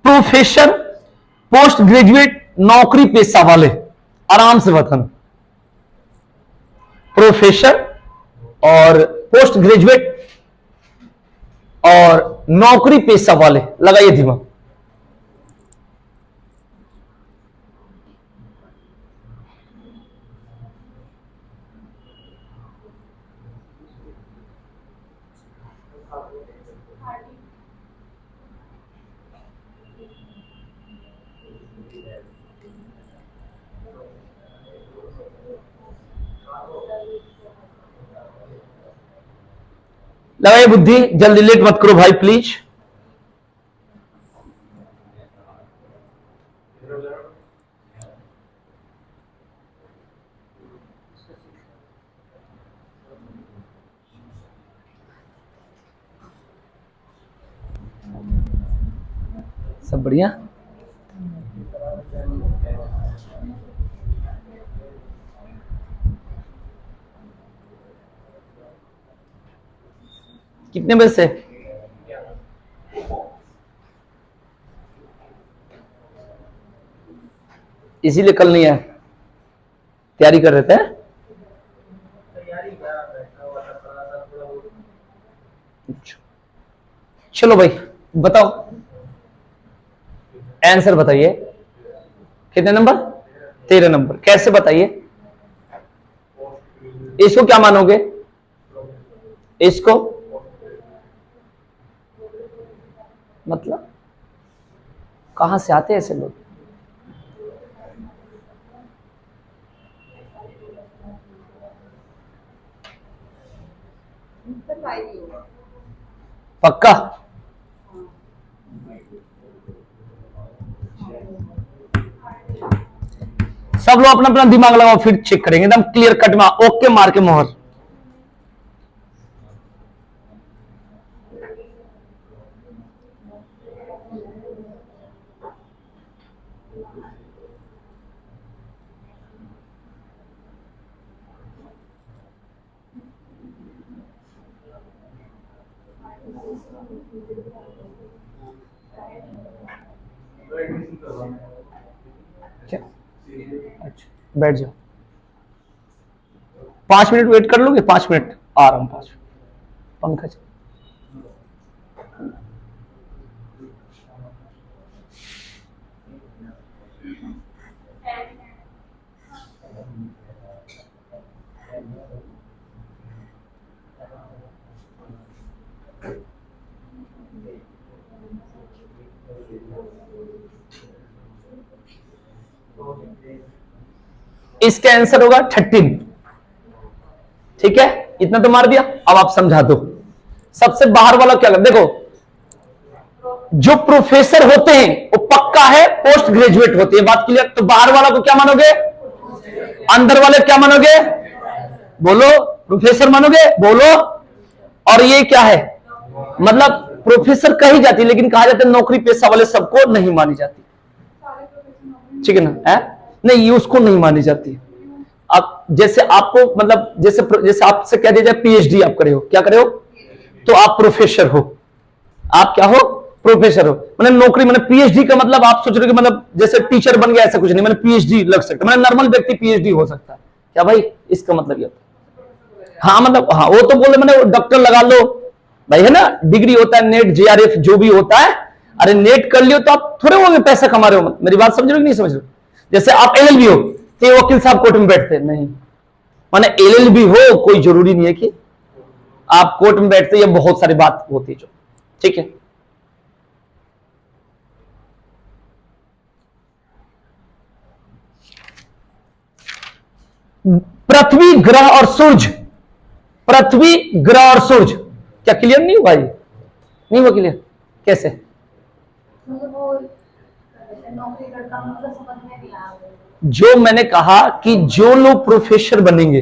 प्रोफेसर, पोस्ट ग्रेजुएट, नौकरी पेशा वाले, आराम से बताना। प्रोफेसर और पोस्ट ग्रेजुएट और नौकरी पेशा वाले, लगाइए दिमाग। लगाइए बुद्धि, जल्दी, लेट मत करो भाई प्लीज। सब बढ़िया? कितने बजे से? इसीलिए कल नहीं आया, तैयारी कर रहे थे? चलो भाई बताओ, आंसर बताइए। कितने नंबर? 13 नंबर। कैसे बताइए? इसको क्या मानोगे? इसको मतलब कहां से आते हैं ऐसे लोग? पक्का? सब लोग अपना अपना दिमाग लगाओ, फिर चेक करेंगे एकदम क्लियर कट में, ओके मार के मोहर। क्या? अच्छा बैठ जाओ, 5 मिनट वेट कर लोगे? 5 मिनट आ रहा हूं, 5 मिनट, पंखा चल। इसका आंसर होगा 13। ठीक है, इतना तो मार दिया। अब आप समझा दो सबसे बाहर वाला क्या कर, देखो जो प्रोफेसर होते हैं वो पक्का है पोस्ट ग्रेजुएट होते हैं, बात क्लियर। तो बाहर वाला को क्या मानोगे, अंदर वाले क्या मानोगे, बोलो प्रोफेसर मानोगे, बोलो। और ये क्या है, मतलब प्रोफेसर कही जाती है लेकिन कहा जाता है नौकरी पेशा वाले सबको नहीं मानी जाती, ठीक है ना, है नहीं, ये उसको नहीं मानी जाती। आप जैसे आपको मतलब जैसे आपसे कह दिया जाए पीएचडी आप करे हो, क्या करे हो, तो आप प्रोफेसर हो, आप क्या हो, प्रोफेसर हो। मतलब नौकरी, मतलब पीएचडी का मतलब आप सोच रहे हो कि मतलब जैसे टीचर बन गया, ऐसा कुछ नहीं, मतलब पीएचडी लग सकता है, मतलब नॉर्मल व्यक्ति पीएचडी हो सकता है, क्या भाई, इसका मतलब ये होता है। हाँ मतलब हाँ, वो तो बोले मैंने डॉक्टर लगा लो भाई, है ना, डिग्री होता है, नेट जेआरएफ जो भी होता है, अरे नेट कर लियो तो आप थोड़े होंगे पैसा कमा रहे हो, मेरी बात समझ रहे हो नहीं समझ रहे हो। जैसे आप एलएलबी हो तो ये वकील साहब कोर्ट में बैठते नहीं, माने एलएलबी हो कोई जरूरी नहीं है कि आप कोर्ट में बैठते, ये बहुत सारी बात होती है जो, ठीक है। पृथ्वी ग्रह और सूरज, पृथ्वी ग्रह और सूरज, क्या क्लियर नहीं हुआ, ये नहीं हुआ क्लियर, कैसे, जो मैंने कहा कि जो लोग प्रोफेसर बनेंगे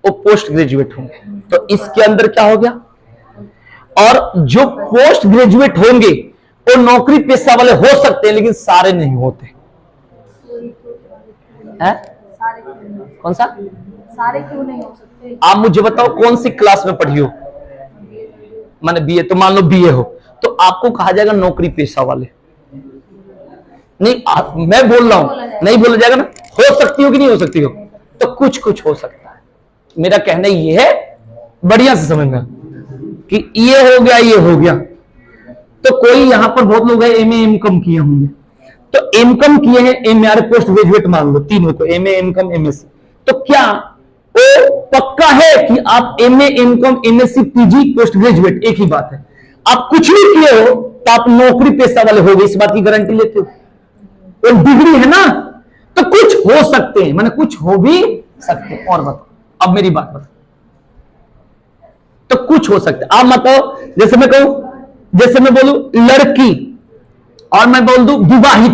वो पोस्ट ग्रेजुएट होंगे, तो इसके अंदर क्या हो गया, और जो पोस्ट ग्रेजुएट होंगे वो नौकरी पेशा वाले हो सकते हैं लेकिन सारे नहीं होते हैं। कौन सा, सारे क्यों नहीं हो सकते, आप मुझे बताओ कौन सी क्लास में पढ़ी हो, माने बीए, तो मान लो बीए हो तो आपको कहा जाएगा नौकरी पेशा वाले, नहीं मैं बोल रहा हूं, नहीं बोला जाएगा ना, हो सकती हो कि नहीं हो सकती हो, तो कुछ कुछ हो सकता है। मेरा कहना ये है, बढ़िया से समझना कि ये हो गया, ये हो गया, तो कोई यहां पर बहुत लोग हैं एमए एमकॉम किए होंगे, तो एमकॉम किए हैं, एमआर पोस्ट ग्रेजुएट मान लो तीनों को, एमए एमकॉम एमएससी, तो क्या वो पक्का है कि आप MA MCom MSc PG post graduate, एक ही बात है। आप कुछ भी किए हो तो आप नौकरी पेशा वाले हो गए, इस बात की गारंटी लेते हो, वो डिग्री है ना, तो कुछ हो सकते हैं, माने कुछ हो भी सकते हैं। और बताओ, अब मेरी बात बताओ, तो कुछ हो सकता है, आप बताओ, जैसे मैं कहूं, जैसे मैं बोलूं लड़की और मैं बोल दूं विवाहित,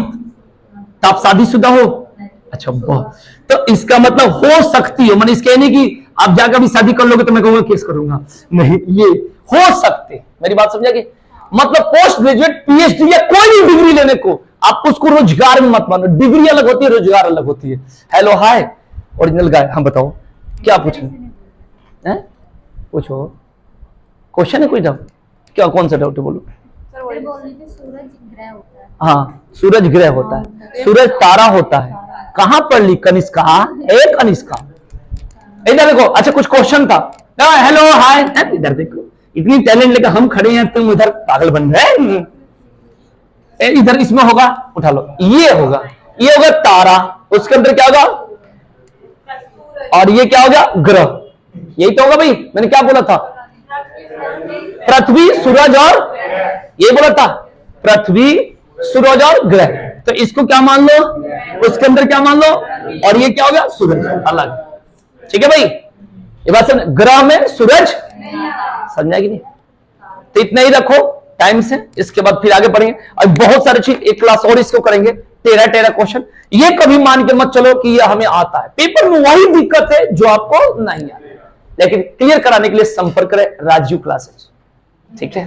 तो आप शादीशुदा हो, अच्छा बहुत, तो इसका मतलब हो सकती हो, मैंने इसके नहीं कि आप जाकर भी शादी कर लोगे तो मैं कहूंगा केस करूंगा, नहीं, ये हो सकते, मेरी बात समझा कि मतलब पोस्ट ग्रेजुएट पीएचडी या कोई भी डिग्री लेने को आप उसको रोजगार में मत मानो, डिग्री अलग होती है, रोजगार अलग होती है। हेलो हाय ओरिजिनल गाय, हम बताओ क्या पूछना है, पूछो, क्वेश्चन है कोई डाउट, क्या कौन सा डाउट है, बोलो। सूरज ग्रह होता है, हाँ सूरज ग्रह होता है, सूरज तारा होता है, कहां पर ली, कनिष्का, एक कनिष्का, इधर देखो, अच्छा कुछ क्वेश्चन था, हेलो हाय, इधर देखो, इतनी टैलेंट लेकर हम खड़े हैं, तुम इधर पागल बन गए, इधर इसमें होगा, उठा लो, ये होगा, ये होगा तारा, उसके अंदर क्या होगा, और ये क्या हो गया, ग्रह, यही तो होगा भाई, मैंने क्या बोला था, पृथ्वी सूरज और, ये बोला था पृथ्वी सूरज और ग्रह, तो इसको क्या मान लो, उसके अंदर क्या मान लो, और ये क्या हो गया, सूरज अलग, ठीक है भाई, ये बात समझ, ग्रह में सूरज, समझा कि नहीं, तो इतना ही रखो टाइम से, इसके बाद फिर आगे बढ़ेंगे, और बहुत सारी चीज, एक क्लास और इसको करेंगे, 13 क्वेश्चन, ये कभी मान के मत चलो कि ये हमें आता है, पेपर में वही दिक्कत है जो आपको नहीं आता, लेकिन क्लियर कराने के लिए संपर्क करें राजीव क्लासेस, ठीक है।